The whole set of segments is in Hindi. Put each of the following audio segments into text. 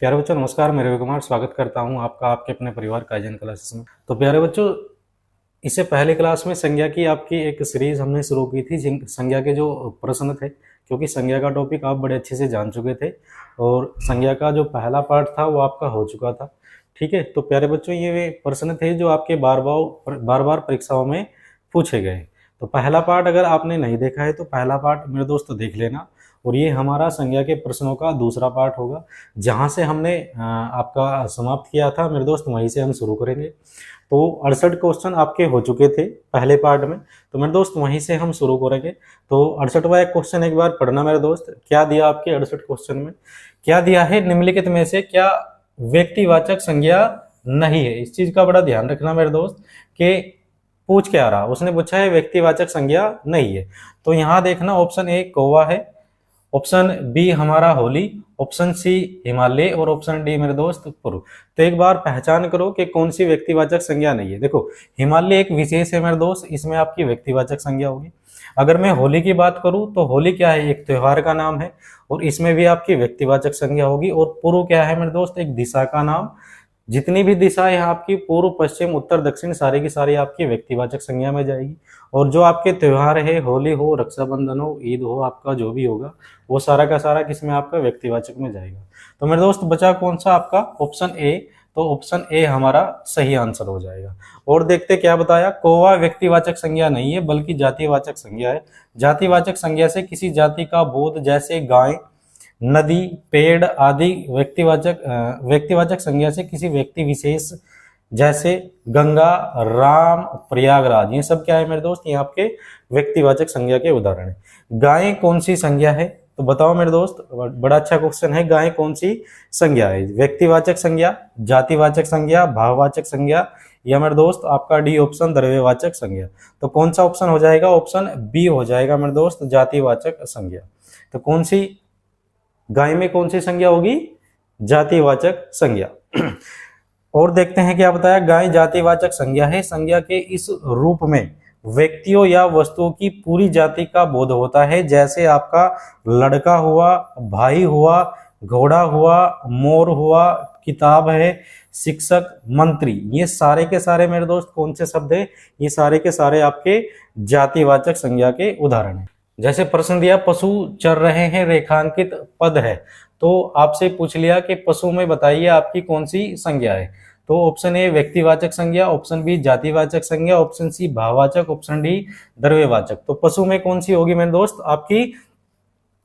प्यारे बच्चों नमस्कार, मैं रवि कुमार स्वागत करता हूं आपका आपके अपने परिवार काइजन क्लासेस में। तो प्यारे बच्चों, इससे पहले क्लास में संज्ञा की आपकी एक सीरीज हमने शुरू की थी, संज्ञा के जो प्रश्न थे, क्योंकि संज्ञा का टॉपिक आप बड़े अच्छे से जान चुके थे और संज्ञा का जो पहला पार्ट था वो आपका हो चुका था। ठीक है, तो प्यारे बच्चों ये वे प्रश्न थे जो आपके बार बार परीक्षाओं में पूछे गए। तो पहला पार्ट अगर आपने नहीं देखा है तो पहला पार्ट मेरे दोस्त देख लेना, और ये हमारा संज्ञा के प्रश्नों का दूसरा पार्ट होगा। जहाँ से हमने आपका समाप्त किया था मेरे दोस्त, वहीं से हम शुरू करेंगे। तो 68 क्वेश्चन आपके हो चुके थे पहले पार्ट में, तो मेरे दोस्त वहीं से हम शुरू करेंगे। तो 68वां एक क्वेश्चन एक बार पढ़ना मेरे दोस्त। क्या दिया आपके 68 क्वेश्चन में, क्या दिया है, निम्नलिखित में से क्या व्यक्तिवाचक संज्ञा नहीं है। इस चीज का बड़ा ध्यान रखना मेरे दोस्त कि पूछ क्या रहा, उसने पूछा है व्यक्तिवाचक संज्ञा नहीं है। तो यहाँ देखना, ऑप्शन ए कौवा है, ऑप्शन बी हमारा होली, ऑप्शन सी हिमालय और ऑप्शन डी मेरे दोस्त पूर्व। तो एक बार पहचान करो कि कौन सी व्यक्तिवाचक संज्ञा नहीं है। देखो, हिमालय एक विशेष है मेरे दोस्त, इसमें आपकी व्यक्तिवाचक संज्ञा होगी। अगर मैं होली की बात करूं तो होली क्या है, एक त्योहार का नाम है और इसमें भी आपकी व्यक्तिवाचक संज्ञा होगी। और पूर्व क्या है मेरे दोस्त, एक दिशा का नाम। जितनी भी दिशा है आपकी, पूर्व पश्चिम उत्तर दक्षिण, सारी की सारी आपकी व्यक्तिवाचक संज्ञा में जाएगी। और जो आपके त्योहार है, होली हो, रक्षाबंधन हो, ईद हो, आपका जो भी होगा वो सारा का सारा किसमें आपका व्यक्तिवाचक में जाएगा। तो मेरे दोस्त बचा कौन सा आपका, ऑप्शन ए। तो ऑप्शन ए हमारा सही आंसर हो जाएगा। और देखते क्या बताया, कौवा व्यक्तिवाचक संज्ञा नहीं है बल्कि जातिवाचक संज्ञा है। जातिवाचक संज्ञा से किसी जाति का बोध, जैसे गाय, नदी, पेड़ आदि व्यक्तिवाचक संज्ञा से किसी व्यक्ति विशेष, जैसे गंगा, राम, प्रयागराज, ये सब क्या है मेरे दोस्त, ये आपके व्यक्तिवाचक संज्ञा के उदाहरण है। गाय कौन सी संज्ञा है, तो बताओ मेरे दोस्त, बड़ा अच्छा क्वेश्चन है। गाय कौन सी संज्ञा है, व्यक्तिवाचक संज्ञा, जातिवाचक संज्ञा, भाववाचक संज्ञा, या मेरे दोस्त आपका डी ऑप्शन द्रव्यवाचक संज्ञा। तो कौन सा ऑप्शन हो जाएगा, ऑप्शन बी हो जाएगा मेरे दोस्त, जातिवाचक संज्ञा। तो कौन सी गाय में कौन सी संज्ञा होगी, जातिवाचक संज्ञा। और देखते हैं क्या बताया, गाय जातिवाचक संज्ञा है। संज्ञा के इस रूप में व्यक्तियों या वस्तुओं की पूरी जाति का बोध होता है, जैसे आपका लड़का हुआ, भाई हुआ, घोड़ा हुआ, मोर हुआ, किताब है, शिक्षक, मंत्री, ये सारे के सारे मेरे दोस्त कौन से शब्द है, ये सारे के सारे आपके जातिवाचक संज्ञा के उदाहरण है। जैसे प्रश्न दिया, पशु चर रहे हैं, रेखांकित पद है, तो आपसे पूछ लिया कि पशु में बताइए आपकी कौन सी संज्ञा है। तो ऑप्शन ए व्यक्तिवाचक संज्ञा, ऑप्शन बी जातिवाचक संज्ञा, ऑप्शन सी भाववाचक, ऑप्शन डी द्रव्यवाचक। तो पशु में कौन सी होगी मेरे दोस्त, आपकी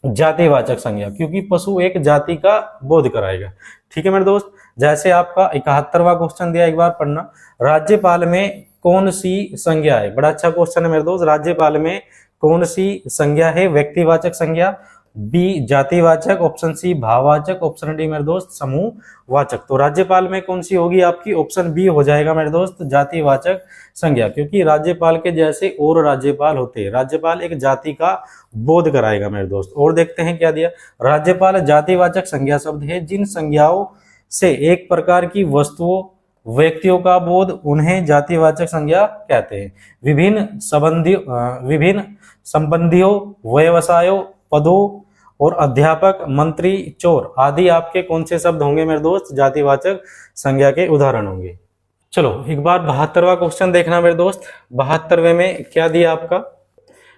जातिवाचक संज्ञा, क्योंकि पशु एक जाति का बोध कराएगा। ठीक है मेरे दोस्त। जैसे आपका 71वां क्वेश्चन दिया, एक बार पढ़ना। राज्यपाल में कौन सी संज्ञा है, बड़ा अच्छा क्वेश्चन है मेरे दोस्त। राज्यपाल में कौन सी संज्ञा है, व्यक्तिवाचक संज्ञा, बी जातिवाचक, ऑप्शन सी भाववाचक, ऑप्शन डी मेरे दोस्त समूहवाचक। तो राज्यपाल में कौन सी होगी आपकी, ऑप्शन बी हो जाएगा मेरे दोस्त, जातिवाचक संज्ञा, क्योंकि राज्यपाल के जैसे और राज्यपाल होते हैं, राज्यपाल एक जाति का बोध कराएगा मेरे दोस्त। और देखते हैं क्या दिया, राज्यपाल जातिवाचक संज्ञा शब्द है जिन संज्ञाओं से एक प्रकार की वस्तुओं, व्यक्तियों का बोध, उन्हें जातिवाचक संज्ञा कहते हैं। विभिन्न संबंधियों, व्यवसायों, पदों और अध्यापक, मंत्री, चोर आदि आपके कौन से शब्द होंगे मेरे दोस्त, जातिवाचक संज्ञा के उदाहरण होंगे। चलो एक बार 72वां क्वेश्चन देखना मेरे दोस्त। 72वें में क्या दिया आपका,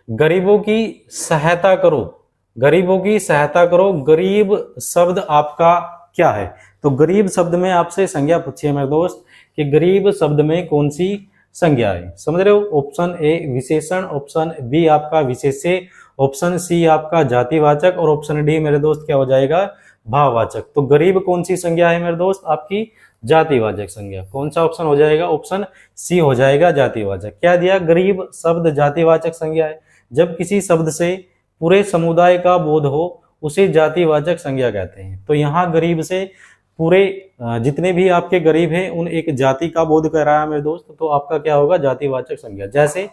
गरीबों की सहायता करो, गरीबों की सहायता करो, गरीब शब्द आपका क्या है। तो गरीब शब्द में आपसे संज्ञा पूछी है मेरे दोस्त कि गरीब शब्द में कौन सी संज्ञा है, समझ रहे हो। ऑप्शन ए विशेषण, ऑप्शन बी आपका विशेष्य, ऑप्शन सी आपका जातिवाचक और ऑप्शन डी मेरे दोस्त क्या हो जाएगा, भाववाचक। तो गरीब कौन सी संज्ञा है मेरे दोस्त, आपकी जातिवाचक संज्ञा। कौन सा ऑप्शन हो जाएगा, ऑप्शन सी हो जाएगा, जातिवाचक। क्या दिया, गरीब शब्द जातिवाचक संज्ञा है। जब किसी शब्द से पूरे समुदाय का बोध हो उसे जातिवाचक संज्ञा कहते हैं। तो यहाँ गरीब से पूरे जितने भी आपके गरीब हैं उन एक जाति का बोध कर रहा है मेरे दोस्त, तो आपका क्या होगा, जातिवाचक संज्ञा। जैसे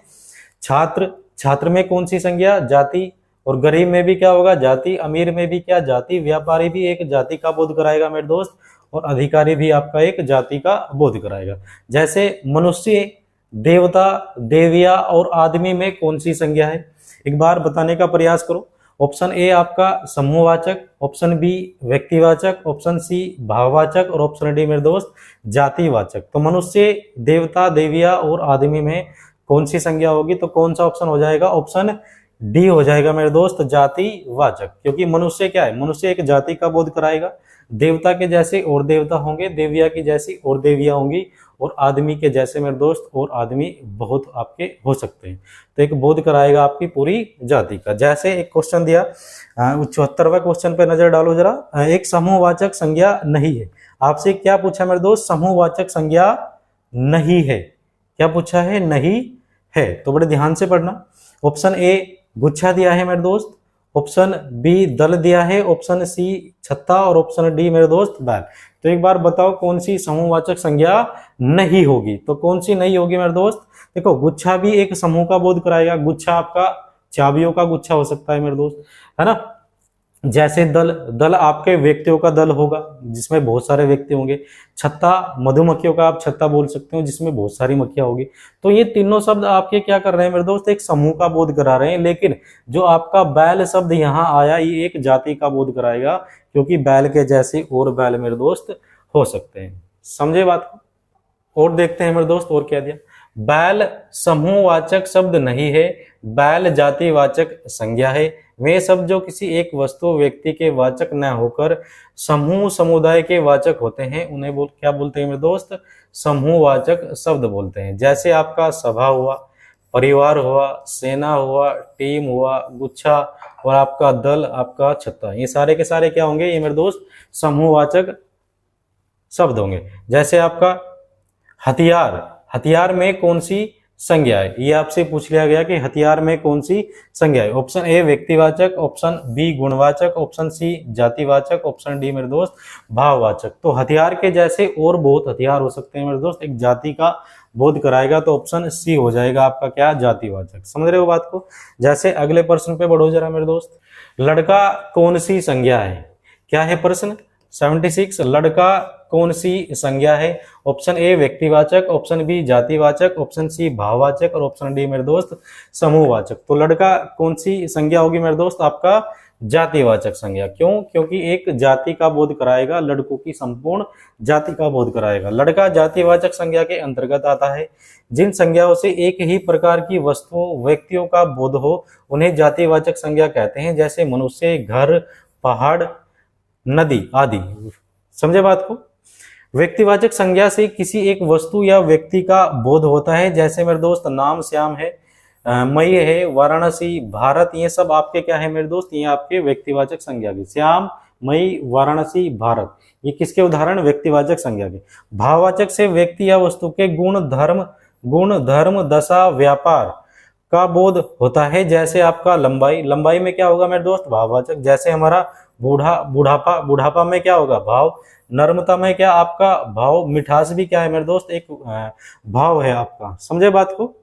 छात्र, छात्र में कौन सी संज्ञा, जाति, और गरीब में भी क्या होगा, जाति, अमीर में भी क्या, जाति, व्यापारी भी एक जाति का बोध कराएगा मेरे दोस्त, और अधिकारी भी आपका एक जाति का बोध कराएगा। जैसे मनुष्य, देवता, देविया और आदमी में कौन सी संज्ञा है, एक बार बताने का प्रयास करो। ऑप्शन ए आपका समूहवाचक, ऑप्शन बी व्यक्तिवाचक, ऑप्शन सी भाववाचक और ऑप्शन डी मेरे दोस्त जातिवाचक। तो मनुष्य, देवता, देविया और आदमी में कौन सी संज्ञा होगी? तो कौन सा ऑप्शन हो जाएगा? ऑप्शन डी हो जाएगा मेरे दोस्त जातिवाचक। क्योंकि मनुष्य क्या है? मनुष्य एक जाति का बोध कराएगा, देवता के जैसे और देवता होंगे, देविया की जैसी और देविया होंगी, और आदमी के जैसे मेरे दोस्त और आदमी बहुत आपके हो सकते हैं। तो एक बोध कराएगा आपकी पूरी जाति का। जैसे एक क्वेश्चन दिया, 74वां क्वेश्चन पे नजर डालो जरा। एक समूहवाचक संज्ञा नहीं है। आपसे क्या पूछा मेरे दोस्त? समूहवाचक संज्ञा नहीं है। क्या पूछा है? नहीं है। तो बड़े ध्यान से पढ़ना। ऑप्शन ए गुच्छा दिया है मेरे दोस्त, ऑप्शन बी दल दिया है, ऑप्शन सी छत्ता और ऑप्शन डी मेरे दोस्त बैल। तो एक बार बताओ कौन सी समूहवाचक संज्ञा नहीं होगी? तो कौन सी नहीं होगी मेरे दोस्त? देखो, गुच्छा भी एक समूह का बोध कराएगा। गुच्छा आपका चाबियों का गुच्छा हो सकता है मेरे दोस्त, है ना। जैसे दल, दल आपके व्यक्तियों का दल होगा जिसमें बहुत सारे व्यक्ति होंगे। छत्ता मधुमक्खियों का आप छत्ता बोल सकते हो जिसमें बहुत सारी मक्खियां होगी। तो ये तीनों शब्द आपके क्या कर रहे हैं मेरे दोस्त? एक समूह का बोध करा रहे हैं। लेकिन जो आपका बैल शब्द यहाँ आया, ये एक जाति का बोध कराएगा, क्योंकि बैल के जैसे और बैल मेरे दोस्त हो सकते हैं। समझे बात को? और देखते हैं मेरे दोस्त और क्या दिया। बैल समूहवाचक शब्द नहीं है, बैल जातिवाचक संज्ञा है। वे शब्द जो किसी एक वस्तु व्यक्ति के वाचक न होकर समूह समुदाय के वाचक होते हैं, उन्हें क्या बोलते हैं मेरे दोस्त? समूहवाचक शब्द बोलते हैं। जैसे आपका सभा हुआ, परिवार हुआ, सेना हुआ, टीम हुआ, गुच्छा और आपका दल, आपका छत्ता, ये सारे के सारे क्या होंगे? ये मेरे दोस्त समूहवाचक शब्द होंगे। जैसे आपका हथियार, हथियार में कौन सी संज्ञा है? ये आपसे पूछ लिया गया कि हथियार में कौन सी संज्ञा है। ऑप्शन ए व्यक्तिवाचक, ऑप्शन बी गुणवाचक, ऑप्शन सी जातिवाचक, ऑप्शन डी मेरे दोस्त भाववाचक। तो हथियार के जैसे और बहुत हथियार हो सकते हैं मेरे दोस्त, एक जाति का बोध कराएगा। तो ऑप्शन सी हो जाएगा आपका क्या? जातिवाचक। समझ रहे हो बात को? जैसे अगले प्रश्न पे बढ़ो जरा मेरे दोस्त। लड़का कौन सी संज्ञा है? क्या है प्रश्न? 76। लड़का कौन सी संज्ञा है? ऑप्शन ए व्यक्तिवाचक, ऑप्शन बी जातिवाचक, ऑप्शन सी भाववाचक और ऑप्शन डी मेरे दोस्त समूहवाचक। तो लड़का कौन सी संज्ञा होगी मेरे दोस्त? आपका जातिवाचक संज्ञा। क्यों? क्योंकि एक जाति का बोध कराएगा, लड़कों की संपूर्ण जाति का बोध कराएगा। लड़का जातिवाचक संज्ञा के अंतर्गत आता है। जिन संज्ञाओं से एक ही प्रकार की वस्तुओं व्यक्तियों का बोध हो उन्हें जातिवाचक संज्ञा कहते हैं। जैसे मनुष्य, घर, पहाड़, नदी आदि। समझे बात को? व्यक्तिवाचक संज्ञा से किसी एक वस्तु या व्यक्ति का बोध होता है। जैसे मेरे दोस्त नाम श्याम है, मई है, वाराणसी, भारत, ये सब आपके क्या है मेरे दोस्त? ये आपके व्यक्तिवाचक संज्ञा के। श्याम, मई, वाराणसी, भारत, ये किसके उदाहरण? व्यक्तिवाचक संज्ञा के। भाववाचक से व्यक्ति या वस्तु के गुण, धर्म, दशा, व्यापार का बोध होता है। जैसे आपका लंबाई, लंबाई में क्या होगा मेरे दोस्त? भाववाचक। जैसे हमारा बुढ़ापा, बुढ़ापा में क्या होगा? भाव। नर्मता में क्या? आपका भाव। मिठास भी क्या है मेरे दोस्त? एक भाव है आपका। समझे बात को?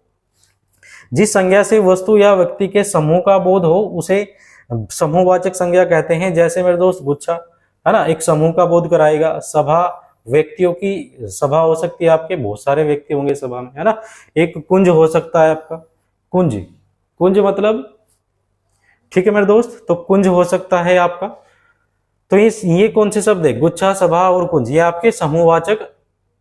जिस संज्ञा से वस्तु या व्यक्ति के समूह का बोध हो उसे समूहवाचक संज्ञा कहते हैं। जैसे मेरे दोस्त गुच्छा, है ना, एक समूह का बोध कराएगा। सभा, व्यक्तियों की सभा हो सकती है, आपके बहुत सारे व्यक्ति होंगे सभा में, है ना। एक कुंज हो सकता है आपका, कुंज, कुंज मतलब, ठीक है मेरे दोस्त, तो कुंज हो सकता है आपका। तो ये कौन से शब्द है? गुच्छा, सभा और कुंज, ये आपके समूहवाचक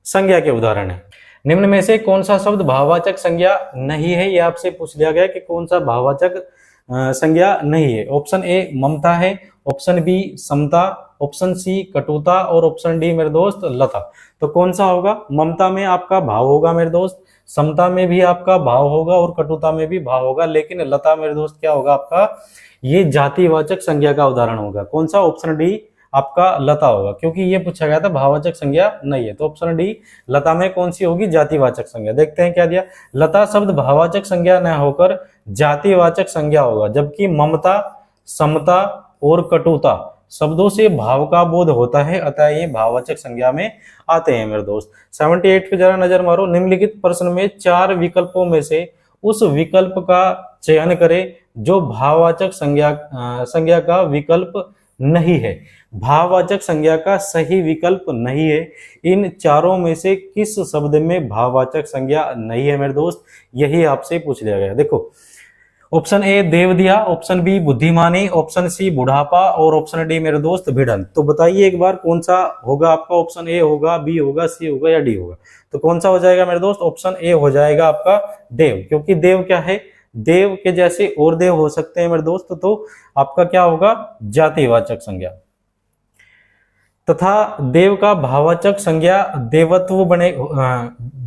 संज्ञा के उदाहरण है। निम्न में से कौन सा शब्द भाववाचक संज्ञा नहीं है? ये आपसे पूछ लिया गया कि कौन सा भाववाचक संज्ञा नहीं है। ऑप्शन ए ममता है, ऑप्शन बी समता, ऑप्शन सी कटुता और ऑप्शन डी मेरे दोस्त लता। तो कौन सा होगा? ममता में आपका भाव होगा मेरे दोस्त, समता में भी आपका भाव होगा और कटुता में भी भाव होगा। लेकिन लता मेरे दोस्त क्या होगा आपका? ये जातिवाचक संज्ञा का उदाहरण होगा। कौन सा? ऑप्शन डी आपका लता होगा, क्योंकि ये पूछा गया था भाववाचक संज्ञा नहीं है। तो ऑप्शन डी लता में कौन सी होगी? जातिवाचक संज्ञा। देखते हैं क्या दिया। लता शब्द भाववाचक संज्ञा न होकर जातिवाचक संज्ञा होगा, जबकि ममता, समता और कटुता शब्दों से भाव का बोध होता है, अतः ये भाववाचक संज्ञा में आते हैं मेरे दोस्त। 78 पे जरा नजर मारो। निम्नलिखित प्रश्न में 4 विकल्पों में से उस विकल्प का चयन करें जो भाववाचक संज्ञा का विकल्प नहीं है। भाववाचक संज्ञा का सही विकल्प नहीं है। इन चारों में से किस शब्द में भाववाचक संज्ञा नहीं है मेरे दोस्त? यही आपसे पूछ लिया गया। देखो ऑप्शन ए देव दिया, ऑप्शन बी बुद्धिमानी, ऑप्शन सी बुढ़ापा और ऑप्शन डी मेरे दोस्त भिड़ंत। तो बताइए एक बार कौन सा होगा आपका, ऑप्शन ए होगा, बी होगा, सी होगा या डी होगा। तो कौन सा हो जाएगा मेरे दोस्त, ऑप्शन ए हो जाएगा आपका देव, क्योंकि देव क्या है, देव के जैसे और देव हो सकते हैं मेरे दोस्त, तो आपका क्या होगा, जातिवाचक संज्ञा। तथा देव का भाववाचक संज्ञा देवत्व बने,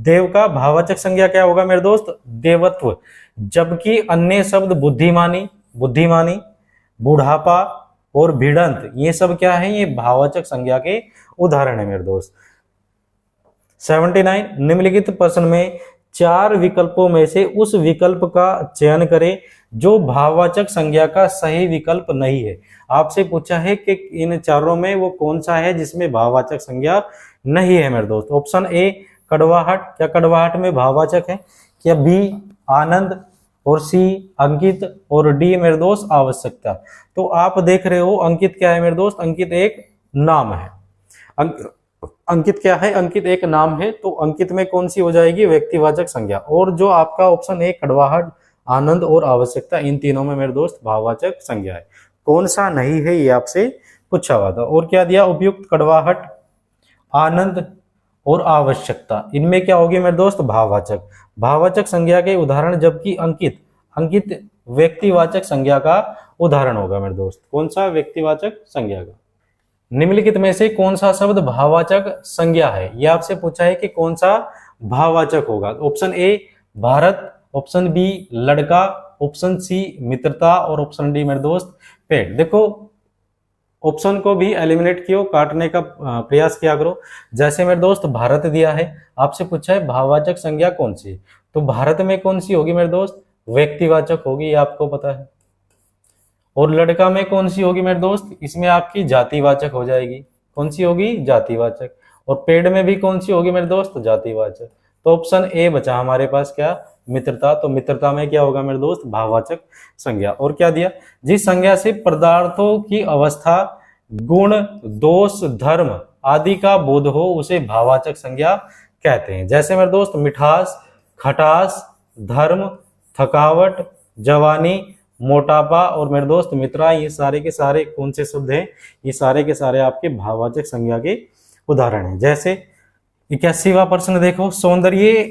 देव का भाववाचक संज्ञा क्या होगा मेरे दोस्त, देवत्व। जबकि अन्य शब्द बुद्धिमानी, बुद्धिमानी, बुढ़ापा और भिड़ंत, ये सब क्या है, ये भाववाचक संज्ञा के उदाहरण है मेरे दोस्त। 79 निम्नलिखित प्रश्न में 4 विकल्पों में से उस विकल्प का चयन करें जो भाववाचक संज्ञा का सही विकल्प नहीं है। आपसे पूछा है कि इन चारों में वो कौन सा है जिसमें भाववाचक संज्ञा नहीं है मेरे दोस्त। ऑप्शन ए कड़वाहट, क्या कड़वाहट में भाववाचक है, क्या बी आनंद और सी अंकित और डी मेरे दोस्त आवश्यकता। तो आप देख रहे हो अंकित क्या है मेरे दोस्त, अंकित एक नाम है। अंकित क्या है, अंकित एक नाम है, तो अंकित में कौन सी हो जाएगी, व्यक्तिवाचक संज्ञा। और जो आपका ऑप्शन है कड़वाहट, आनंद और आवश्यकता, इन तीनों में मेरे दोस्त भाववाचक संज्ञा है। कौन सा नहीं है ये आपसे पूछा हुआ था। और क्या दिया, उपयुक्त कड़वाहट, आनंद और आवश्यकता, इनमें क्या होगी मेरे दोस्त, भाववाचक। भाववाचक संज्ञा के उदाहरण, जबकि अंकित, अंकित व्यक्तिवाचक संज्ञा का उदाहरण होगा मेरे दोस्त। कौन सा, व्यक्तिवाचक संज्ञा का। निम्नलिखित में से कौन सा शब्द भाववाचक संज्ञा है, यह आपसे पूछा है कि कौन सा भाववाचक होगा। Option A Bharat, option B लड़का, ऑप्शन सी मित्रता और ऑप्शन डी मेरे दोस्त पेड़। देखो ऑप्शन को भी एलिमिनेट किया, काटने का प्रयास किया करो। जैसे मेरे दोस्त भारत दिया है, आपसे पूछा है भाववाचक संज्ञा कौन सी, तो भारत में कौन सी होगी मेरे दोस्त, व्यक्तिवाचक होगी, ये आपको पता है। और लड़का में कौन सी होगी मेरे दोस्त, इसमें आपकी जातिवाचक हो जाएगी। कौन सी होगी, जातिवाचक। और पेड़ में भी कौन सी होगी मेरे दोस्त, जातिवाचक। तो ऑप्शन ए बचा हमारे पास क्या, मित्रता। तो मित्रता में क्या होगा मेरे दोस्त, भाववाचक संज्ञा। और क्या दिया, जिस संज्ञा से पदार्थों की अवस्था, गुण, दोष, धर्म आदि का बोध हो उसे भाववाचक संज्ञा कहते हैं। जैसे मेरे दोस्त मिठास, खटास, धर्म, थकावट, जवानी, मोटापा और मेरे दोस्त मित्रा, ये सारे के सारे कौन से शब्द हैं, ये सारे के सारे आपके भाववाचक संज्ञा के उदाहरण हैं। जैसे 81वां प्रश्न देखो, सौंदर्य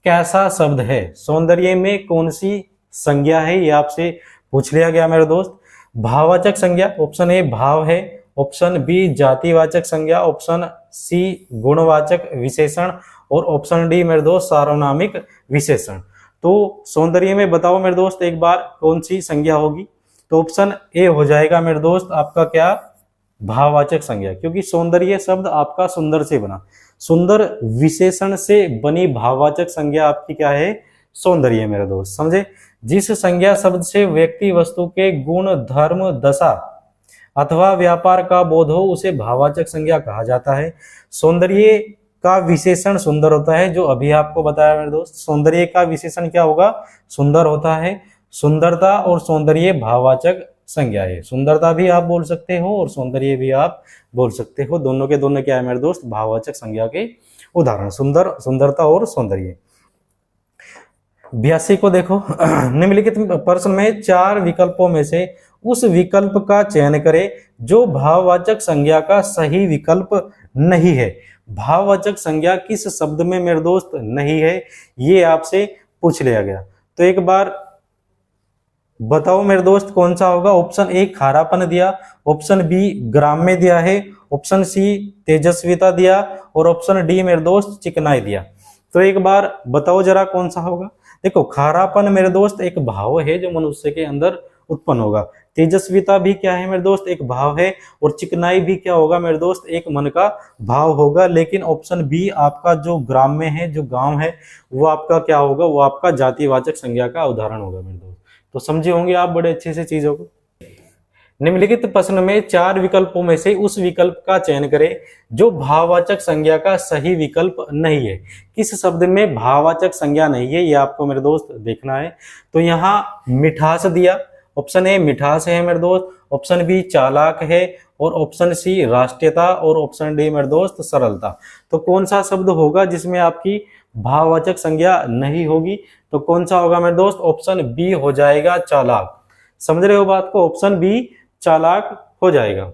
कैसा शब्द है, सौंदर्य में कौन सी संज्ञा है, ये आपसे पूछ लिया गया मेरे दोस्त। भाववाचक संज्ञा, ऑप्शन ए भाव है, ऑप्शन बी जातिवाचक संज्ञा, ऑप्शन सी गुणवाचक विशेषण और ऑप्शन डी मेरे दोस्त सार्वनामिक विशेषण। तो सौंदर्य में बताओ मेरे दोस्त एक बार कौन सी संज्ञा होगी, तो ऑप्शन ए हो जाएगा मेरे दोस्त आपका क्या, भाववाचक संज्ञा, क्योंकि सौंदर्य शब्द आपका सुंदर से बना, सुंदर विशेषण से बनी भाववाचक संज्ञा आपकी क्या है, सौंदर्य मेरे दोस्त, समझे। जिस संज्ञा शब्द से व्यक्ति वस्तु के गुण, धर्म, दशा अथवा व्यापार का बोध हो उसे भाववाचक संज्ञा कहा जाता है। सौंदर्य का विशेषण सुंदर होता है, जो अभी आपको बताया मेरे दोस्त। सौंदर्य का विशेषण क्या होगा, सुंदर होता है। सुंदरता और सौंदर्य भाववाचक संज्ञा है। सुंदरता भी आप बोल सकते हो और सौंदर्य भी आप बोल सकते हो, दोनों के दोनों क्या है मेरे दोस्त, भाववाचक संज्ञा के उदाहरण, सुंदर, सुंदरता और सौंदर्य। 82 को देखो, निम्नलिखित प्रश्न में 4 विकल्पों में से उस विकल्प का चयन करें जो भाववाचक संज्ञा का सही विकल्प नहीं है। भाववाचक संज्ञा किस शब्द में मेरे दोस्त नहीं है, ये आपसे पूछ लिया गया। तो एक बार बताओ मेरे दोस्त कौन सा होगा। ऑप्शन ए खारापन दिया, ऑप्शन बी ग्राम्य दिया है, ऑप्शन सी तेजस्विता दिया और ऑप्शन डी मेरे दोस्त चिकनाई दिया। तो एक बार बताओ जरा कौन सा होगा। देखो खारापन मेरे दोस्त एक भाव है जो मनुष्य के अंदर उत्पन्न होगा। तेजस्विता भी क्या है मेरे दोस्त, एक भाव है। और चिकनाई भी क्या होगा मेरे दोस्त, एक मन का भाव होगा। लेकिन ऑप्शन बी आपका जो ग्राम्य है, जो गांव है, वो आपका क्या होगा, वो आपका जातिवाचक संज्ञा का उदाहरण होगा मेरे दोस्त। तो समझे होंगे आप बड़े अच्छे से चीजों को। निम्नलिखित प्रश्न में 4 विकल्पों में से उस विकल्प का चयन करें जो भाववाचक संज्ञा का सही विकल्प नहीं है। किस शब्द में भाववाचक संज्ञा नहीं है, ये आपको मेरे दोस्त देखना है। तो यहाँ मिठास दिया, ऑप्शन ए मिठास है मेरे दोस्त, ऑप्शन बी चालाक है और ऑप्शन सी राष्ट्रीयता और ऑप्शन डी मेरे दोस्त सरलता। तो कौन सा शब्द होगा जिसमें आपकी भाववाचक संज्ञा नहीं होगी। तो कौन सा होगा मेरे दोस्त? ऑप्शन बी हो जाएगा, चालाक। समझ रहे हो बात को? ऑप्शन बी चालाक हो जाएगा।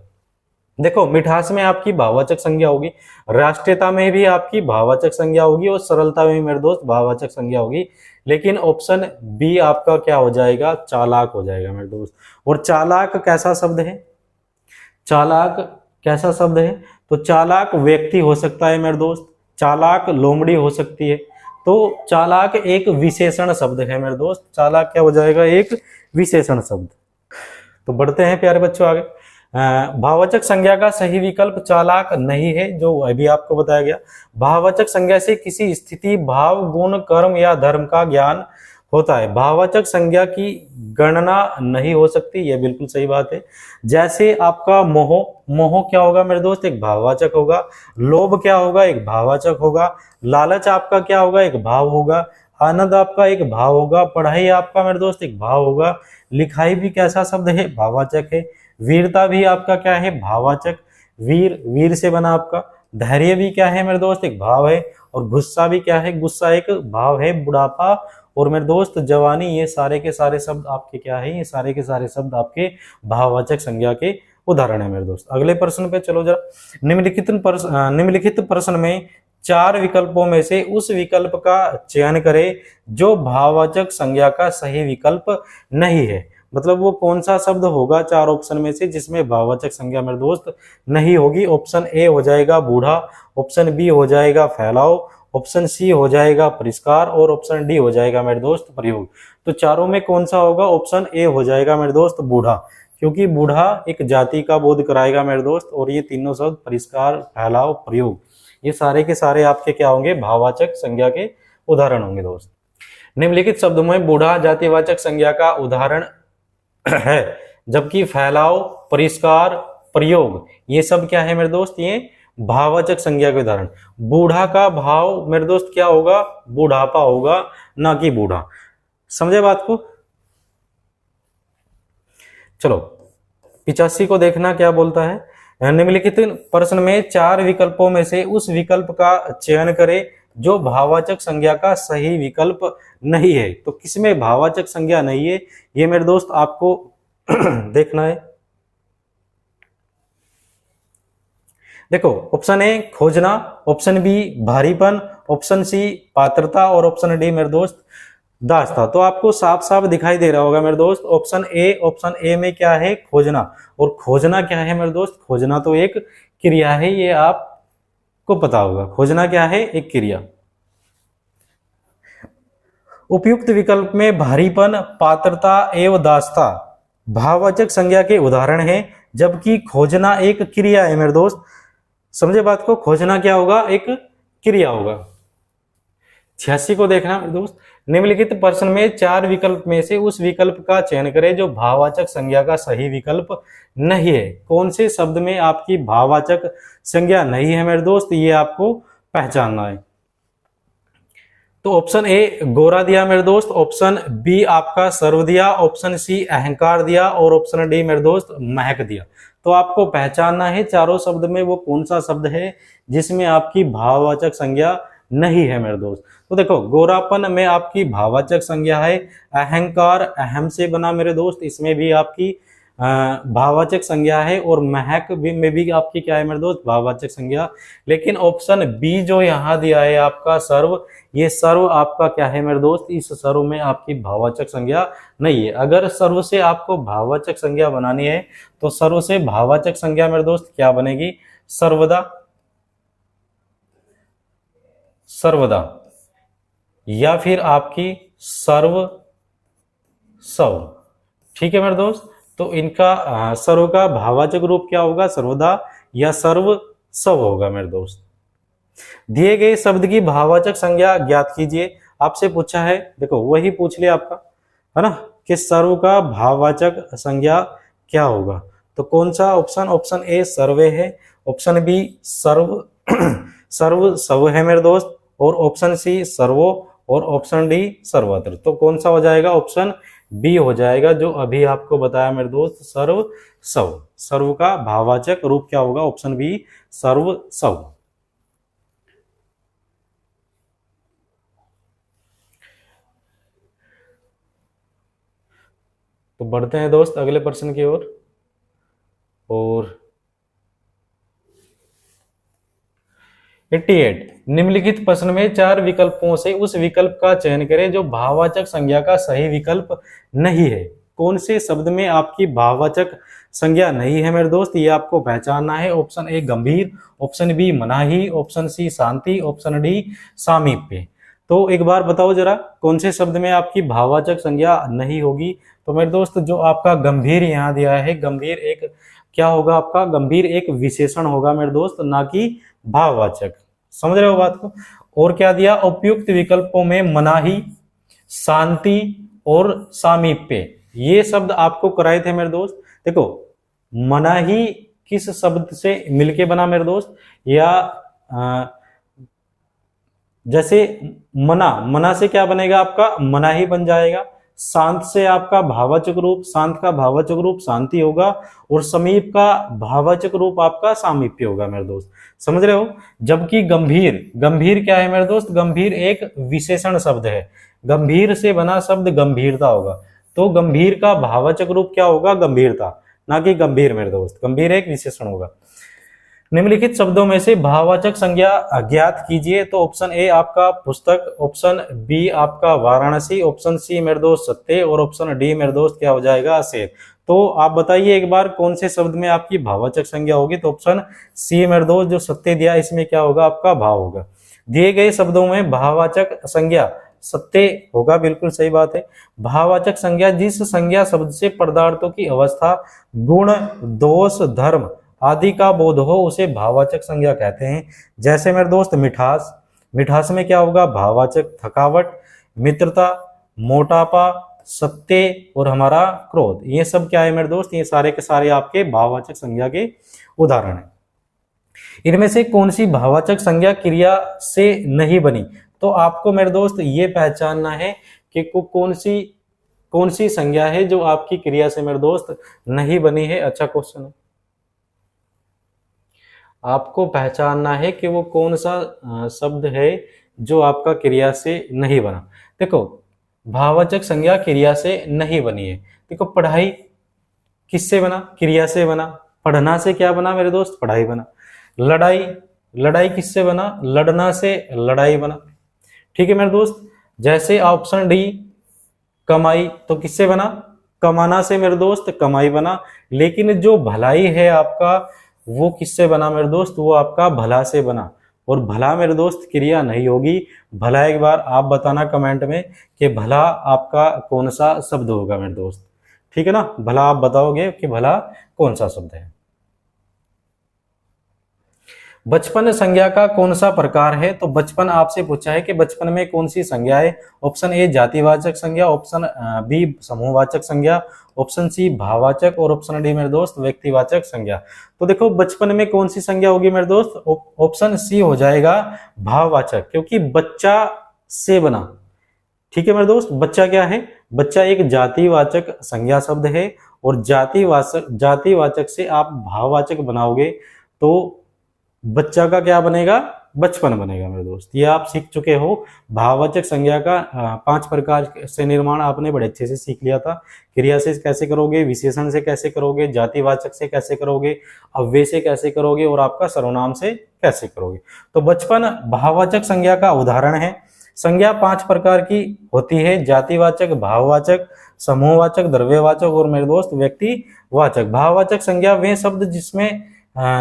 देखो, मिठास में आपकी भाववाचक संज्ञा होगी, राष्ट्रीयता में भी आपकी भाववाचक संज्ञा होगी और सरलता में मेरे दोस्त भाववाचक संज्ञा होगी, लेकिन ऑप्शन बी आपका क्या हो जाएगा? चालाक हो जाएगा मेरे दोस्त। और चालाक कैसा शब्द है? चालाक कैसा शब्द है? तो चालाक व्यक्ति हो सकता है मेरे दोस्त, चालाक लोमड़ी हो सकती है। तो चालाक एक विशेषण शब्द है मेरे दोस्त, चालाक क्या हो जाएगा? एक विशेषण शब्द। तो बढ़ते हैं प्यारे बच्चों आगे। भाववाचक संज्ञा का सही विकल्प चालाक नहीं है, जो अभी आपको बताया गया। भाववाचक संज्ञा से किसी स्थिति, भाव, गुण, कर्म या धर्म का ज्ञान होता है। भाववाचक संज्ञा की गणना नहीं हो सकती, यह बिल्कुल सही बात है। जैसे आपका मोह, मोह क्या होगा मेरे दोस्त? एक भाववाचक होगा। लोभ क्या होगा? एक भाववाचक होगा। लालच आपका क्या होगा? एक भाव होगा। आनंद आपका एक भाव होगा। पढ़ाई आपका मेरे दोस्त एक भाव होगा। लिखाई भी कैसा शब्द है? भाववाचक है। वीरता भी आपका क्या है? भाववाचक। वीर, वीर से बना आपका। धैर्य भी क्या है मेरे दोस्त? एक भाव है। और गुस्सा भी क्या है? गुस्सा एक भाव है। बुढ़ापा और मेरे दोस्त जवानी, ये सारे के सारे शब्द आपके क्या है? ये सारे के सारे शब्द आपके भाववाचक संज्ञा के उदाहरण है मेरे दोस्त। अगले प्रश्न पे चलो जरा। निम्नलिखित प्रश्न में 4 विकल्पों में से उस विकल्प का चयन करें जो भाववाचक संज्ञा का सही विकल्प नहीं है। मतलब वो कौन सा शब्द होगा 4 ऑप्शन में से जिसमें भाववाचक संज्ञा मेरे दोस्त नहीं होगी? ऑप्शन ए हो जाएगा बूढ़ा, ऑप्शन बी हो जाएगा फैलाव, ऑप्शन सी हो जाएगा परिष्कार और ऑप्शन डी हो जाएगा मेरे दोस्त प्रयोग। तो चारों में कौन सा होगा? ऑप्शन ए हो जाएगा मेरे दोस्त बूढ़ा, क्योंकि बूढ़ा एक जाति का बोध कराएगा मेरे दोस्त। और ये तीनों शब्द परिष्कार, फैलाव, प्रयोग, ये सारे के सारे आपके क्या होंगे? भाववाचक संज्ञा के उदाहरण होंगे दोस्त। निम्नलिखित शब्दों में बूढ़ा जातिवाचक संज्ञा का उदाहरण है, जबकि फैलाव, परिष्कार, प्रयोग ये सब क्या है मेरे दोस्त? ये भाववाचक संज्ञा के उदाहरण। बूढ़ा का भाव मेरे दोस्त क्या होगा? बुढ़ापा होगा, ना कि बूढ़ा। समझे बात को? चलो 85 को देखना क्या बोलता है। निम्नलिखित प्रश्न में 4 विकल्पों में से उस विकल्प का चयन करें जो भाववाचक संज्ञा का सही विकल्प नहीं है। तो किसमें भाववाचक संज्ञा नहीं है, ये मेरे दोस्त आपको देखना है। देखो, ऑप्शन ए खोजना, ऑप्शन बी भारीपन, ऑप्शन सी पात्रता और ऑप्शन डी मेरे दोस्त दास्ता। तो आपको साफ साफ दिखाई दे रहा होगा मेरे दोस्त ऑप्शन ए में क्या है? खोजना। और खोजना क्या है मेरे दोस्त? खोजना तो एक क्रिया है, ये आपको पता होगा। खोजना क्या है? एक क्रिया। उपयुक्त विकल्प में भारीपन, पात्रता एवं दास्ता भाववाचक संज्ञा के उदाहरण हैं, जबकि खोजना एक क्रिया है मेरे दोस्त। समझे बात को? खोजना क्या होगा? एक क्रिया होगा। 86 को देखना मेरे दोस्त। निम्नलिखित प्रश्न में 4 विकल्प में से उस विकल्प का चयन करें जो भाववाचक संज्ञा का सही विकल्प नहीं है। कौन से शब्द में आपकी भाववाचक संज्ञा नहीं है मेरे दोस्त, ये आपको पहचानना है। तो ऑप्शन ए गोरा दिया मेरे दोस्त, ऑप्शन बी आपका सर्व दिया, ऑप्शन सी अहंकार दिया और ऑप्शन डी मेरे दोस्त महक दिया। तो आपको पहचानना है चारों शब्द में वो कौन सा शब्द है जिसमें आपकी भाववाचक संज्ञा नहीं है मेरे दोस्त। तो देखो, गोरापन में आपकी भाववाचक संज्ञा है। अहंकार अहम से बना मेरे दोस्त, इसमें भी आपकी भाववाचक संज्ञा है। और महक भी में भी आपकी क्या है मेरे दोस्त? भाववाचक संज्ञा। लेकिन ऑप्शन बी जो यहाँ दिया है आपका सर्व, ये सर्व आपका क्या है मेरे दोस्त? इस सर्व में आपकी भाववाचक संज्ञा नहीं है। अगर सर्व से आपको भाववाचक संज्ञा बनानी है तो सर्व से भाववाचक संज्ञा मेरे दोस्त क्या बनेगी? सर्वदा, सर्वदा, या फिर आपकी सर्व सव। ठीक है मेरे दोस्त। तो इनका सर्व का भाववाचक रूप क्या होगा? सर्वदा या सर्व सव होगा मेरे दोस्त। दिए गए शब्द की भाववाचक संज्ञा ज्ञात कीजिए। आपसे पूछा है, देखो वही पूछ लिया आपका, है ना, कि सर्व का भाववाचक संज्ञा क्या होगा। तो कौन सा ऑप्शन? ऑप्शन ए सर्वे है, ऑप्शन बी सर्व सर्व सव है मेरे दोस्त, और ऑप्शन सी सर्वो और ऑप्शन डी सर्वत्र। तो कौन सा हो जाएगा? ऑप्शन बी हो जाएगा, जो अभी आपको बताया मेरे दोस्त, सर्व सव। सर्व का भाववाचक रूप क्या होगा? ऑप्शन बी सर्व सव। तो बढ़ते हैं दोस्त अगले प्रश्न की ओर। और 88, निम्नलिखित प्रश्न में 4 विकल्पों से उस विकल्प का चयन करें जो भाववाचक संज्ञा का सही विकल्प नहीं है। कौन से शब्द में आपकी भाववाचक संज्ञा नहीं है मेरे दोस्त, ये आपको पहचानना है। ऑप्शन ए गंभीर, ऑप्शन बी मनाही, ऑप्शन सी शांति, ऑप्शन डी सामीप्य। तो एक बार बताओ जरा कौन से शब्द में आपकी भाववाचक संज्ञा नहीं होगी। तो मेरे दोस्त जो आपका गंभीर यहाँ दिया है, गंभीर एक क्या होगा आपका, गंभीर एक विशेषण होगा मेरे दोस्त, ना कि भाववाचक। समझ रहे हो बात को। और क्या दिया, उपयुक्त विकल्पों में मनाही, शांति और सामीप्य, ये शब्द आपको कराए थे मेरे दोस्त। देखो मनाही किस शब्द से मिलके बना मेरे दोस्त, या जैसे मना से क्या बनेगा आपका, मनाही बन जाएगा। शांत से आपका भाववाचक रूप, शांत का भाववाचक रूप शांति होगा, और समीप का भाववाचक रूप आपका सामीप्य होगा मेरे दोस्त। समझ रहे हो। जबकि गंभीर क्या है मेरे दोस्त, गंभीर एक विशेषण शब्द है, गंभीर से बना शब्द गंभीरता होगा। तो गंभीर का भाववाचक रूप क्या होगा, गंभीरता, ना कि गंभीर मेरे दोस्त, गंभीर एक विशेषण होगा। निम्नलिखित शब्दों में से भाववाचक संज्ञा अज्ञात कीजिए। तो ऑप्शन ए आपका पुस्तक, ऑप्शन बी आपका वाराणसी, ऑप्शन सी मेरे दोस्त सत्य, और ऑप्शन डी मेरे दोस्त क्या हो जाएगा, सेब। तो आप बताइए एक बार कौन से शब्द में आपकी भाववाचक संज्ञा होगी। तो ऑप्शन सी मेरे दोस्त जो सत्य दिया, इसमें क्या होगा आपका भाव होगा। दिए गए शब्दों में भाववाचक संज्ञा सत्य होगा, बिल्कुल सही बात है। भाववाचक संज्ञा जिस संज्ञा शब्द से पदार्थों की अवस्था, गुण, दोष, धर्म आदि का बोध हो उसे भाववाचक संज्ञा कहते हैं। जैसे मेरे दोस्त मिठास, मिठास में क्या होगा भाववाचक, थकावट, मित्रता, मोटापा, सत्य और हमारा क्रोध, ये सब क्या है मेरे दोस्त, ये सारे के सारे आपके भाववाचक संज्ञा के उदाहरण हैं। इनमें से कौन सी भाववाचक संज्ञा क्रिया से नहीं बनी। तो आपको मेरे दोस्त ये पहचानना है कि कौन सी संज्ञा है जो आपकी क्रिया से मेरे दोस्त नहीं बनी है। अच्छा क्वेश्चन है, आपको पहचानना है कि वो कौन सा शब्द है जो आपका क्रिया से नहीं बना। देखो भाववाचक संज्ञा क्रिया से नहीं बनी है। देखो पढ़ाई किससे बना, क्रिया से बना। पढ़ना से क्या बना मेरे दोस्त, पढ़ाई बना। लड़ाई, लड़ाई किससे बना, लड़ना से लड़ाई बना। ठीक है मेरे दोस्त। जैसे ऑप्शन डी कमाई, तो किससे बना, कमाना से मेरे दोस्त कमाई बना। लेकिन जो भलाई है आपका वो किससे बना मेरे दोस्त, वो आपका भला से बना। और भला मेरे दोस्त क्रिया नहीं होगी। भला एक बार आप बताना कमेंट में कि भला आपका कौन सा शब्द होगा मेरे दोस्त। ठीक है ना, भला आप बताओगे कि भला कौन सा शब्द है। बचपन संज्ञा का कौन सा प्रकार है। तो बचपन आपसे पूछा है कि बचपन में कौन सी संज्ञा है। ऑप्शन ए जातिवाचक संज्ञा, ऑप्शन बी समूहवाचक संज्ञा, ऑप्शन सी भाववाचक, और ऑप्शन डी मेरे दोस्त व्यक्तिवाचक संज्ञा। तो देखो बचपन में कौन सी संज्ञा होगी मेरे दोस्त, ऑप्शन सी हो जाएगा भाववाचक, क्योंकि बच्चा से बना। ठीक है मेरे दोस्त। बच्चा क्या है, बच्चा एक जातिवाचक संज्ञा शब्द है, और जातिवाचक से आप भाववाचक बनाओगे तो बच्चा का क्या बनेगा, बचपन बनेगा मेरे दोस्त। ये आप सीख चुके हो। भाववाचक संज्ञा का 5 प्रकार से निर्माण आपने बड़े अच्छे से सीख लिया था। क्रिया से कैसे करोगे, विशेषण से कैसे करोगे, जातिवाचक से कैसे करोगे, अव्यय से कैसे करोगे, और आपका सर्वनाम से कैसे करोगे। तो बचपन भाववाचक संज्ञा का उदाहरण है। संज्ञा 5 प्रकार की होती है, जातिवाचक, भाववाचक, समूहवाचक, द्रव्यवाचक और मेरे दोस्त व्यक्तिवाचक। भाववाचक संज्ञा वे शब्द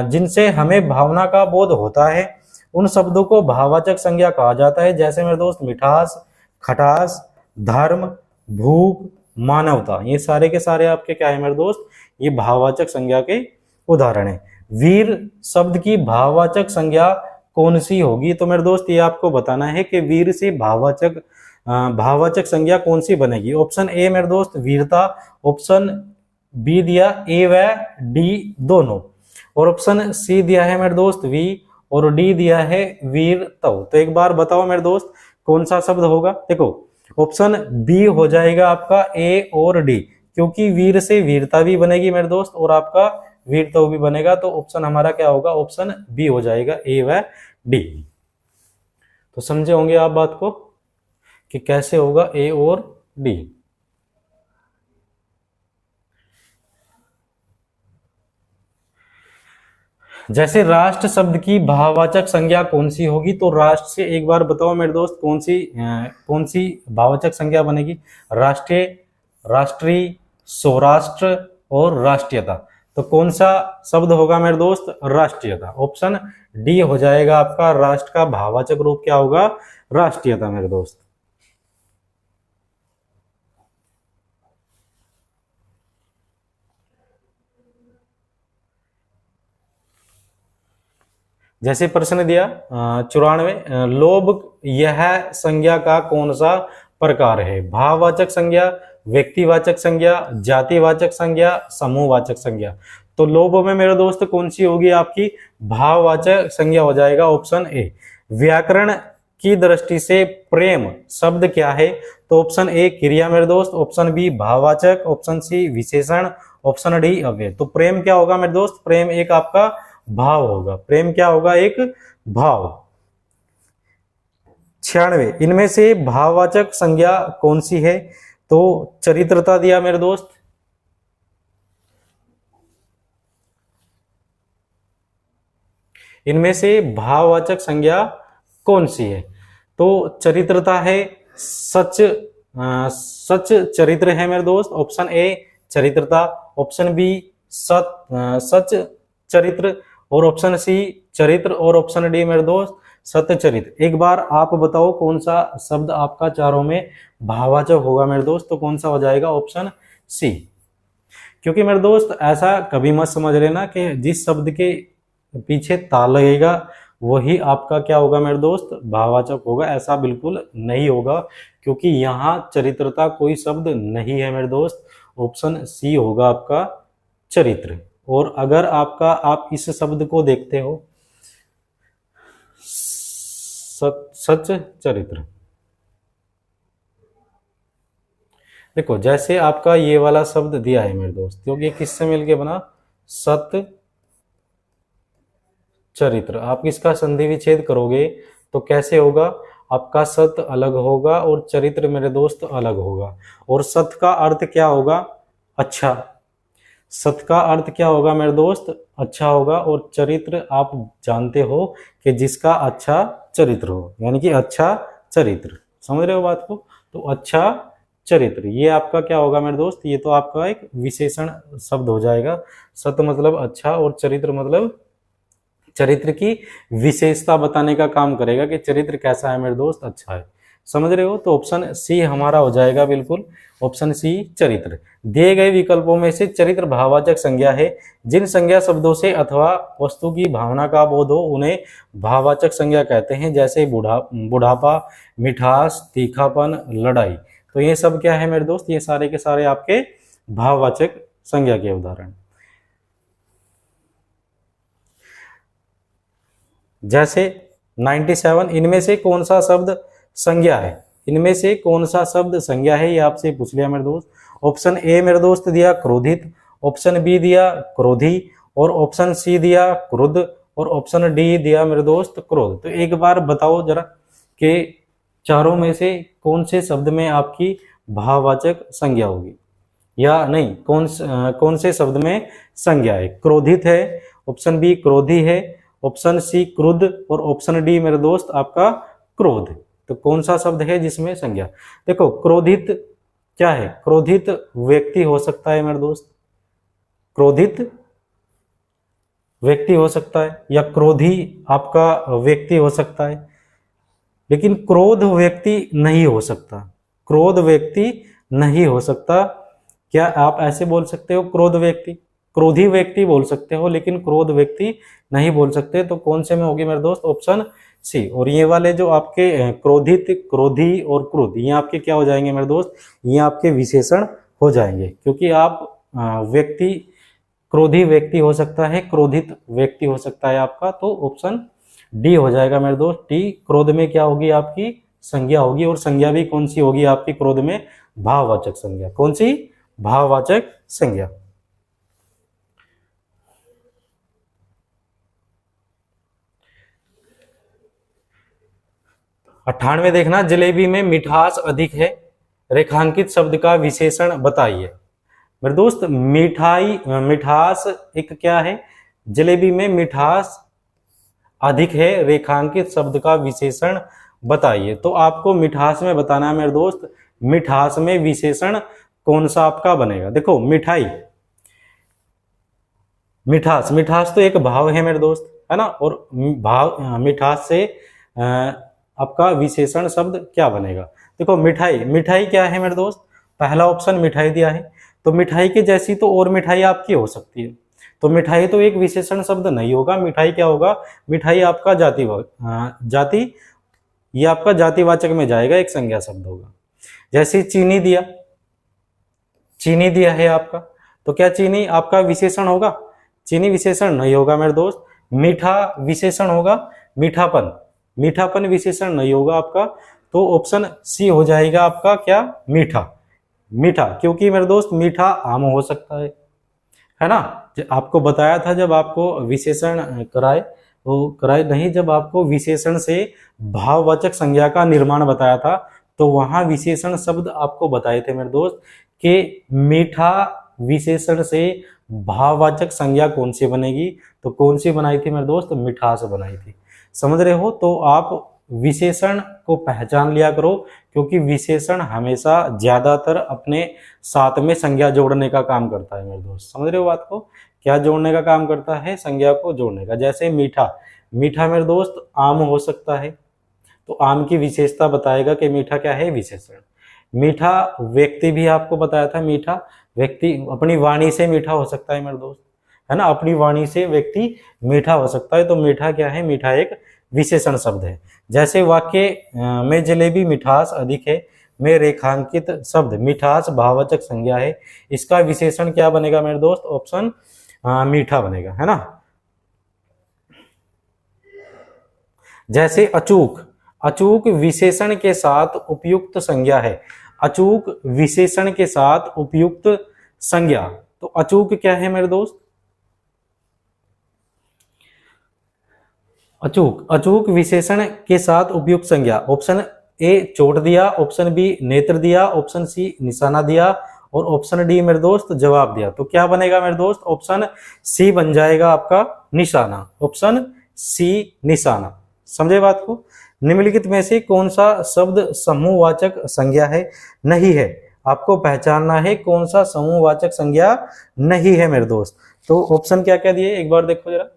जिनसे हमें भावना का बोध होता है, उन शब्दों को भाववाचक संज्ञा कहा जाता है। जैसे मेरे दोस्त मिठास, खटास, धर्म, भूख, मानवता, ये सारे के सारे आपके क्या है मेरे दोस्त, ये भाववाचक संज्ञा के उदाहरण है। वीर शब्द की भाववाचक संज्ञा कौन सी होगी। तो मेरे दोस्त ये आपको बताना है कि वीर से भाववाचक संज्ञा कौन सी बनेगी। ऑप्शन ए मेरे दोस्त वीरता, ऑप्शन बी दिया ए व डी दोनों, और ऑप्शन सी दिया है मेरे दोस्त वी, और डी दिया है वीर तव। तो एक बार बताओ मेरे दोस्त कौन सा शब्द होगा। देखो ऑप्शन बी हो जाएगा आपका ए और डी, क्योंकि वीर से वीरता भी बनेगी मेरे दोस्त, और आपका वीर तव भी बनेगा। तो ऑप्शन हमारा क्या होगा, ऑप्शन बी हो जाएगा, ए व डी। तो समझे होंगे आप बात को कि कैसे होगा ए और डी। जैसे राष्ट्र शब्द की भाववाचक संज्ञा कौन सी होगी, तो राष्ट्र से एक बार बताओ मेरे दोस्त कौन सी भाववाचक संज्ञा बनेगी? राष्ट्रीय, राष्ट्रीय, सौराष्ट्र और राष्ट्रीयता। तो कौन सा शब्द होगा मेरे दोस्त? राष्ट्रीयता। ऑप्शन डी हो जाएगा आपका। राष्ट्र का भाववाचक रूप क्या होगा? राष्ट्रीयता मेरे दोस्त। जैसे प्रश्न दिया 94, लोभ यह संज्ञा का कौन सा प्रकार है? भाववाचक संज्ञा, व्यक्तिवाचक संज्ञा, जातिवाचक संज्ञा, समूहवाचक संज्ञा। तो लोभ में मेरे दोस्त कौन सी होगी आपकी? भाववाचक संज्ञा हो जाएगा, ऑप्शन ए। व्याकरण की दृष्टि से प्रेम शब्द क्या है? तो ऑप्शन ए क्रिया मेरे दोस्त, ऑप्शन बी भाववाचक, ऑप्शन सी विशेषण, ऑप्शन डी अव्यय। तो प्रेम क्या होगा मेरे दोस्त? प्रेम एक आपका भाव होगा। प्रेम क्या होगा? एक भाव। 96, इनमें से भाववाचक संज्ञा कौन सी है? तो चरित्रता दिया मेरे दोस्त। इनमें से भाववाचक संज्ञा कौन सी है? तो चरित्रता है, सच सच चरित्र है मेरे दोस्त, ऑप्शन ए चरित्रता, ऑप्शन बी सच चरित्र, और ऑप्शन सी चरित्र, और ऑप्शन डी मेरे दोस्त सत्य चरित्र। एक बार आप बताओ कौन सा शब्द आपका चारों में भाववाचक होगा मेरे दोस्त? तो कौन सा हो जाएगा? Option C. क्योंकि मेरे दोस्त ऐसा कभी मत समझ लेना कि जिस शब्द के पीछे ता लगेगा वही आपका क्या होगा मेरे दोस्त? भाववाचक होगा। ऐसा बिल्कुल नहीं होगा, क्योंकि यहाँ चरित्रता कोई शब्द नहीं है मेरे दोस्त। ऑप्शन सी होगा आपका चरित्र। और अगर आप इस शब्द को देखते हो सच चरित्र, देखो जैसे आपका ये वाला शब्द दिया है मेरे दोस्त, क्योंकि किससे मिलके बना? सत्य चरित्र। आप इसका संधि विच्छेद करोगे तो कैसे होगा? आपका सत्य अलग होगा और चरित्र मेरे दोस्त अलग होगा। और सत्य का अर्थ क्या होगा? अच्छा। सत्य का अर्थ क्या होगा मेरे दोस्त? अच्छा होगा। और चरित्र आप जानते हो कि जिसका अच्छा चरित्र हो, यानी कि अच्छा चरित्र। समझ रहे हो बात को? तो अच्छा चरित्र ये आपका क्या होगा मेरे दोस्त? ये तो आपका एक विशेषण शब्द हो जाएगा। सत्य मतलब अच्छा और चरित्र मतलब चरित्र की विशेषता बताने का काम करेगा कि चरित्र कैसा है मेरे दोस्त? अच्छा है। समझ रहे हो? तो ऑप्शन सी हमारा हो जाएगा बिल्कुल, ऑप्शन सी चरित्र। दिए गए विकल्पों में से चरित्र भाववाचक संज्ञा है। जिन संज्ञा शब्दों से अथवा वस्तु की भावना का बोध हो उन्हें भाववाचक संज्ञा कहते हैं, जैसे बुढ़ापा, मिठास, तीखापन, लड़ाई। तो ये सब क्या है मेरे दोस्त? ये सारे के सारे आपके भाववाचक संज्ञा के उदाहरण। जैसे 97, इनमें से कौन सा शब्द संज्ञा है? इनमें से कौन सा शब्द संज्ञा है, ये आपसे पूछ लिया मेरे दोस्त। ऑप्शन ए मेरे दोस्त दिया क्रोधित, ऑप्शन बी दिया क्रोधी, और ऑप्शन सी दिया क्रुद्ध, और ऑप्शन डी दिया मेरे दोस्त क्रोध। तो एक बार बताओ जरा कि चारों में से कौन से शब्द में आपकी भाववाचक संज्ञा होगी, या नहीं कौन से शब्द में संज्ञा है? क्रोधित है, ऑप्शन बी क्रोधी है, ऑप्शन सी क्रुद्ध, और ऑप्शन डी मेरे दोस्त आपका क्रोध। तो कौन सा शब्द है जिसमें संज्ञा? देखो क्रोधित क्या है? क्रोधित व्यक्ति हो सकता है मेरे दोस्त, क्रोधित व्यक्ति हो सकता है, या क्रोधी आपका व्यक्ति हो सकता है, लेकिन क्रोध व्यक्ति नहीं हो सकता। क्रोध व्यक्ति नहीं हो सकता। क्या आप ऐसे बोल सकते हो क्रोध व्यक्ति? क्रोधी व्यक्ति बोल सकते हो, लेकिन क्रोध व्यक्ति नहीं बोल सकते। तो कौन से में होगी मेरे दोस्त? Option C. और ये वाले जो आपके क्रोधित, क्रोधी और क्रोध, ये आपके क्या हो जाएंगे मेरे दोस्त? ये आपके विशेषण हो जाएंगे, क्योंकि आप व्यक्ति क्रोधी व्यक्ति हो सकता है, क्रोधित व्यक्ति हो सकता है आपका। तो ऑप्शन डी हो जाएगा मेरे दोस्त, डी। क्रोध में क्या होगी? आपकी संज्ञा होगी। और संज्ञा भी कौन सी होगी आपकी क्रोध में? भाववाचक संज्ञा। कौन सी? भाववाचक संज्ञा। अट्ठानवे देखना, जलेबी में मिठास अधिक है, रेखांकित शब्द का विशेषण बताइए। मेरे दोस्त मिठास एक क्या है? जलेबी में मिठास अधिक है, रेखांकित शब्द का विशेषण बताइए। तो आपको मिठास में बताना है मेरे दोस्त, मिठास में विशेषण कौन सा आपका बनेगा। देखो मिठाई, मिठास, मिठास तो एक भाव है मेरे दोस्त, है ना, और भाव मिठास से आपका विशेषण शब्द क्या बनेगा। देखो मिठाई, मिठाई क्या है मेरे दोस्त, पहला ऑप्शन मिठाई दिया है, तो मिठाई के जैसी तो और मिठाई आपकी हो सकती है, तो मिठाई तो एक विशेषण शब्द नहीं होगा। मिठाई क्या होगा, मिठाई आपका जाति, ये आपका जातिवाचक में जाएगा, एक संज्ञा शब्द होगा। जैसे चीनी दिया, चीनी दिया है आपका, तो क्या चीनी आपका विशेषण होगा, चीनी विशेषण नहीं होगा मेरे दोस्त। मीठा विशेषण होगा, मीठापन, मीठापन विशेषण नहीं होगा आपका, तो ऑप्शन सी हो जाएगा आपका क्या, मीठा, मीठा, क्योंकि मेरे दोस्त मीठा आम हो सकता है ना। आपको बताया था जब आपको विशेषण कराए, तो कराए नहीं, जब आपको विशेषण से भाववाचक संज्ञा का निर्माण बताया था, तो वहां विशेषण शब्द आपको बताए थे मेरे दोस्त कि मीठा विशेषण से भाववाचक संज्ञा कौन सी बनेगी, तो कौन सी बनाई थी मेरे दोस्त, मिठास बनाई थी। समझ रहे हो, तो आप विशेषण को पहचान लिया करो, क्योंकि विशेषण हमेशा ज्यादातर अपने साथ में संज्ञा जोड़ने का काम करता है मेरे दोस्त। समझ रहे हो बात को, क्या जोड़ने का काम करता है, संज्ञा को जोड़ने का। जैसे मीठा, मीठा मेरे दोस्त आम हो सकता है, तो आम की विशेषता बताएगा कि मीठा क्या है, विशेषण। मीठा व्यक्ति भी आपको बताया था, मीठा व्यक्ति अपनी वाणी से मीठा हो सकता है मेरे दोस्त, है ना, अपनी वाणी से व्यक्ति मीठा हो सकता है, तो मीठा क्या है, मीठा एक विशेषण शब्द है। जैसे वाक्य में जलेबी मिठास अधिक है, में रेखांकित शब्द मिठास भाववाचक संज्ञा है, इसका विशेषण क्या बनेगा मेरे दोस्त, ऑप्शन मीठा बनेगा, है ना। जैसे अचूक, अचूक विशेषण के साथ उपयुक्त संज्ञा है, अचूक विशेषण के साथ उपयुक्त संज्ञा, तो अचूक क्या है मेरे दोस्त, अचूक, अचूक विशेषण के साथ उपयुक्त संज्ञा। ऑप्शन ए चोट दिया, ऑप्शन बी नेत्र दिया, ऑप्शन सी निशाना दिया, और ऑप्शन डी मेरे दोस्त जवाब दिया, तो क्या बनेगा मेरे दोस्त, ऑप्शन सी बन जाएगा आपका निशाना, ऑप्शन सी निशाना। समझे बात को। निम्नलिखित में से कौन सा शब्द समूहवाचक संज्ञा है, नहीं है, आपको पहचानना है कौन सा समूहवाचक संज्ञा नहीं है मेरे दोस्त। तो ऑप्शन क्या क्या दिए एक बार देखो जरा।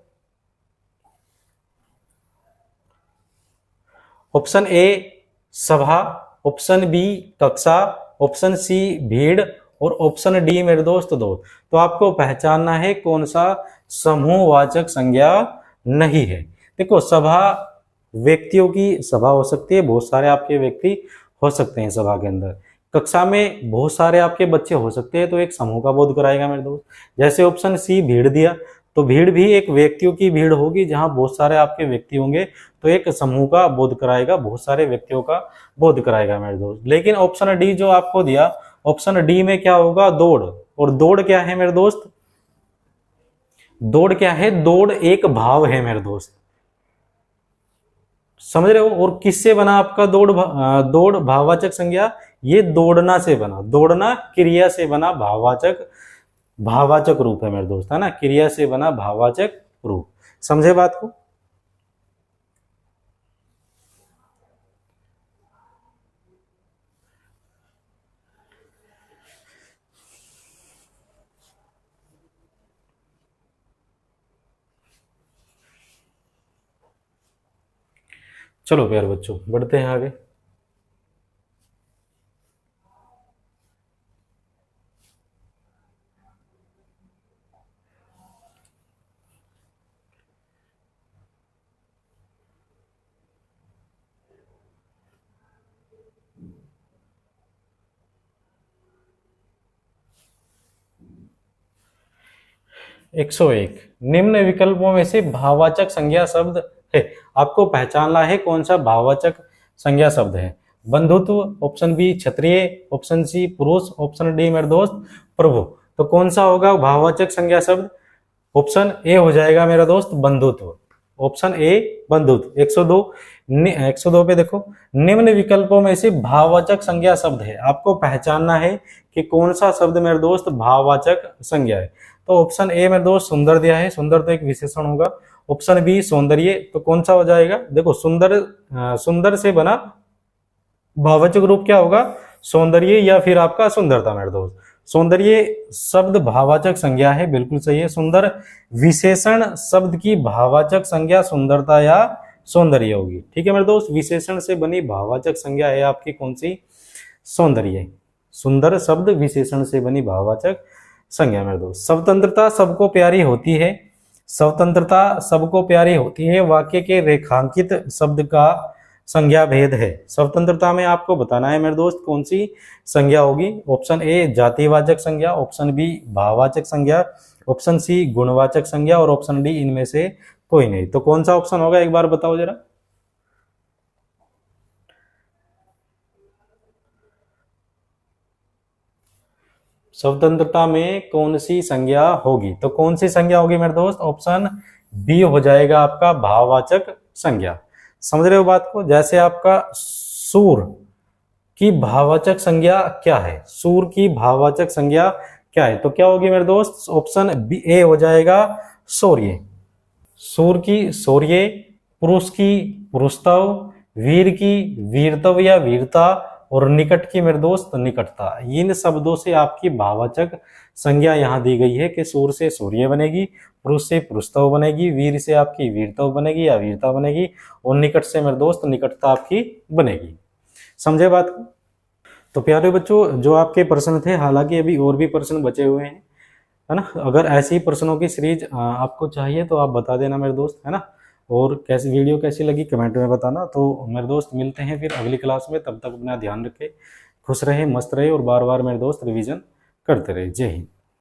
ऑप्शन ए सभा, ऑप्शन बी कक्षा, ऑप्शन सी भीड़, और ऑप्शन डी मेरे दोस्त दो। तो आपको पहचानना है कौन सा समूहवाचक संज्ञा नहीं है। देखो सभा व्यक्तियों की सभा हो सकती है, बहुत सारे आपके व्यक्ति हो सकते हैं सभा के अंदर। कक्षा में बहुत सारे आपके बच्चे हो सकते हैं, तो एक समूह का बोध कराएगा मेरे दोस्त। जैसे ऑप्शन सी भीड़ दिया, तो भीड़ भी एक व्यक्तियों की भीड़ होगी, जहां बहुत सारे आपके व्यक्ति होंगे, तो एक समूह का बोध कराएगा, बहुत सारे व्यक्तियों का बोध कराएगा मेरे दोस्त। लेकिन ऑप्शन डी जो आपको दिया, ऑप्शन डी में क्या होगा, दौड़, और दौड़ क्या है मेरे दोस्त, दौड़ क्या है, दौड़ एक भाव है मेरे दोस्त। समझ रहे हो, और किससे बना आपका दौड़, दौड़ भाववाचक संज्ञा, ये दौड़ना से बना, दौड़ना क्रिया से बना भाववाचक, भाववाचक रूप है मेरे दोस्त, है ना, क्रिया से बना भाववाचक रूप। समझे बात को। चलो प्यारे बच्चों बढ़ते हैं आगे। एक 101 निम्न विकल्पों में से भाववाचक संज्ञा शब्द है, आपको पहचानना है कौन सा भाववाचक संज्ञा शब्द है। बंधुत्व, ऑप्शन बी क्षत्रिय, ऑप्शन सी पुरुष, ऑप्शन डी मेरे दोस्त प्रभु। तो कौन सा होगा भाववाचक संज्ञा शब्द, ऑप्शन ए हो जाएगा मेरा दोस्त बंधुत्व, ऑप्शन ए बंधुत्व। 102 102 पे देखो, निम्न विकल्पों में से भाववाचक संज्ञा शब्द है, आपको पहचानना है कि कौन सा शब्द मेरे दोस्त भाववाचक संज्ञा है। तो ऑप्शन ए मेरे दोस्त सुंदर दिया है, सुंदर तो एक विशेषण होगा। ऑप्शन बी सौंदर्य, तो कौन सा हो जाएगा? देखो सुंदर, सुंदर से बना भाववाचक रूप क्या होगा? सौंदर्य या फिर आपका सुंदरता मेरे दोस्त। सौंदर्य शब्द भाववाचक संज्ञा है, बिल्कुल सही है। सुंदर विशेषण शब्द की भाववाचक संज्ञा सुंदरता या सौंदर्य होगी। ठीक है मेरे दोस्त, विशेषण से बनी भाववाचक संज्ञा है आपकी कौन सी? सौंदर्य। सुंदर शब्द विशेषण से बनी भाववाचक संज्ञा मेरे दोस्त। स्वतंत्रता सबको प्यारी होती है, स्वतंत्रता सबको प्यारी होती है वाक्य के रेखांकित शब्द का संज्ञा भेद है। स्वतंत्रता में आपको बताना है मेरे दोस्त कौन सी संज्ञा होगी। ऑप्शन ए जातिवाचक संज्ञा, ऑप्शन बी भाववाचक संज्ञा, ऑप्शन सी गुणवाचक संज्ञा और ऑप्शन डी इनमें से कोई नहीं। तो कौन सा ऑप्शन होगा एक बार बताओ जरा। स्वतंत्रता में कौन सी संज्ञा होगी? तो कौन सी संज्ञा होगी मेरे दोस्त? ऑप्शन बी हो जाएगा आपका भाववाचक संज्ञा। समझ रहे हो बात को? जैसे आपका सूर की भाववाचक संज्ञा क्या है? सूर की भाववाचक संज्ञा क्या है? तो क्या होगी मेरे दोस्त? ऑप्शन बी ए हो जाएगा शौर्य। सूर की शौर्य, पुरुष की पुरुषत्व, वीर की वीरत्व या वीरता और निकट की मेरे दोस्त निकटता। इन शब्दों से आपकी भाववाचक संज्ञा यहाँ दी गई है कि सूर से शौर्य बनेगी, पुरुष से पुरुषत्व बनेगी, वीर से आपकी वीरत्व बनेगी या वीरता बनेगी और निकट से मेरे दोस्त निकटता आपकी बनेगी। समझे बात को? तो प्यारे बच्चों, जो आपके प्रश्न थे, हालांकि अभी और भी प्रश्न बचे हुए हैं, है ना। अगर ऐसी प्रश्नों की सीरीज आपको चाहिए तो आप बता देना मेरे दोस्त, है ना। और कैसी वीडियो कैसी लगी कमेंट में बताना। तो मेरे दोस्त मिलते हैं फिर अगली क्लास में, तब तक अपना ध्यान रखें, खुश रहे, मस्त रहे और बार बार मेरे दोस्त रिवीजन करते रहे। जय हिंद।